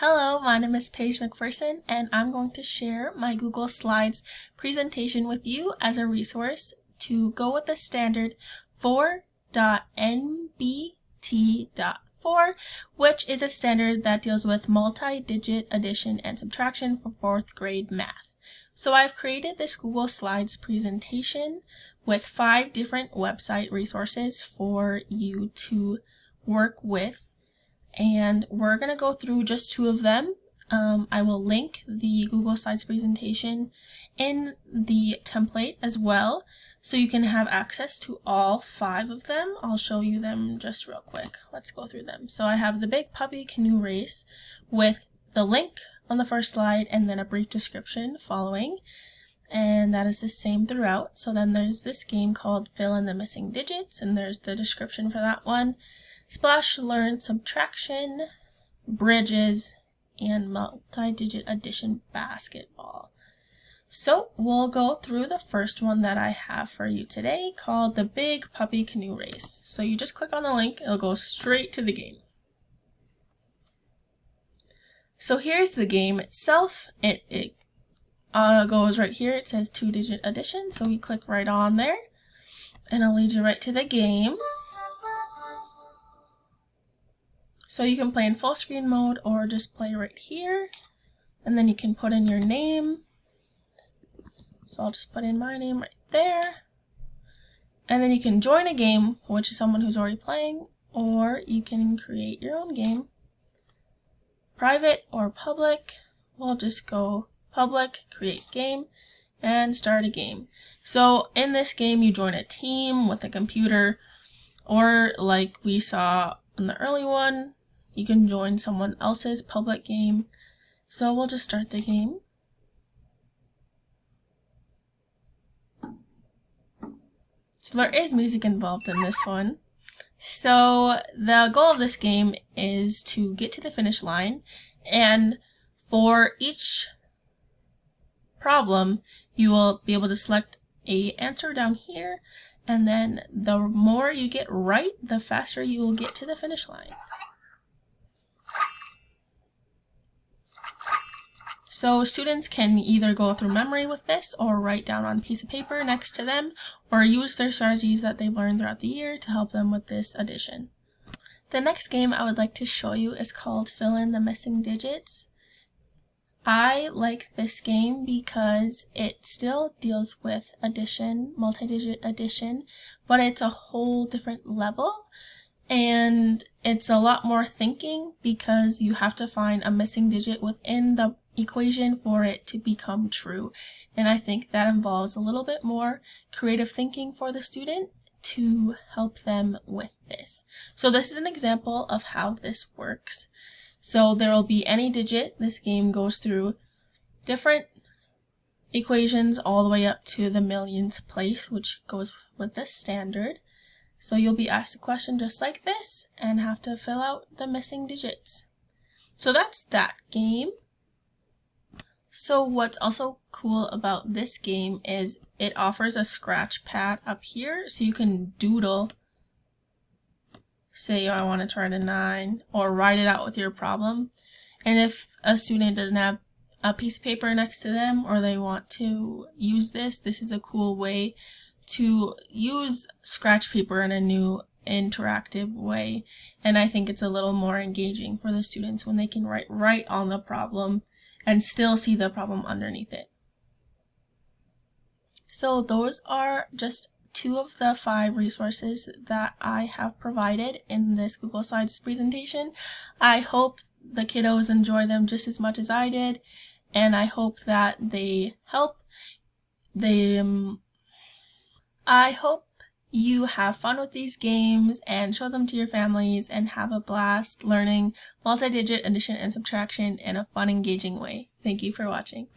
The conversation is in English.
Hello, my name is Paige McPherson, and I'm going to share my Google Slides presentation with you as a resource to go with the standard 4.nbt.4, which is a standard that deals with multi-digit addition and subtraction for 4th grade math. So I've created this Google Slides presentation with 5 different website resources for you to work with. And we're going to go through just 2 of them. I will link the Google Slides presentation in the template as well, so you can have access to all 5 of them. I'll show you them just real quick. Let's go through them. So I have the Big Puppy Canoe Race with the link on the first slide and then a brief description following. And that is the same throughout. So then there's this game called Fill in the Missing Digits, and there's the description for that one. Splash, Learn, Subtraction, Bridges, and Multi-Digit Addition Basketball. So we'll go through the first one that I have for you today, called the Big Puppy Canoe Race. So you just click on the link, it'll go straight to the game. So here's the game itself. It goes right here. It says 2-digit addition, so we click right on there, and it'll lead you right to the game. So you can play in full screen mode or just play right here, and then you can put in your name. So I'll just put in my name right there, and then you can join a game, which is someone who's already playing, or you can create your own game. Private or public, we'll just go public, create game, and start a game. So in this game you join a team with a computer, or like we saw in the early one, you can join someone else's public game. So we'll just start the game. So there is music involved in this one. So the goal of this game is to get to the finish line, and for each problem you will be able to select an answer down here, and then the more you get right, the faster you will get to the finish line. So students can either go through memory with this or write down on a piece of paper next to them, or use their strategies that they've learned throughout the year to help them with this addition. The next game I would like to show you is called Fill in the Missing Digits. I like this game because it still deals with addition, multi-digit addition, but it's a whole different level, and it's a lot more thinking because you have to find a missing digit within the equation for it to become true. And I think that involves a little bit more creative thinking for the student to help them with this. So this is an example of how this works. So there will be any digit. This game goes through different equations all the way up to the millionth place, which goes with the standard. So you'll be asked a question just like this and have to fill out the missing digits. So that's that game. So what's also cool about this game is it offers a scratch pad up here, so you can doodle, say I want to try to 9, or write it out with your problem. And if a student doesn't have a piece of paper next to them, or they want to use this, this is a cool way to use scratch paper in a new interactive way. And I think it's a little more engaging for the students when they can write right on the problem and still see the problem underneath it. So those are just 2 of the 5 resources that I have provided in this Google Slides presentation. I hope the kiddos enjoy them just as much as I did, and I hope that they help. I hope you have fun with these games and show them to your families and have a blast learning multi-digit addition and subtraction in a fun, engaging way. Thank you for watching.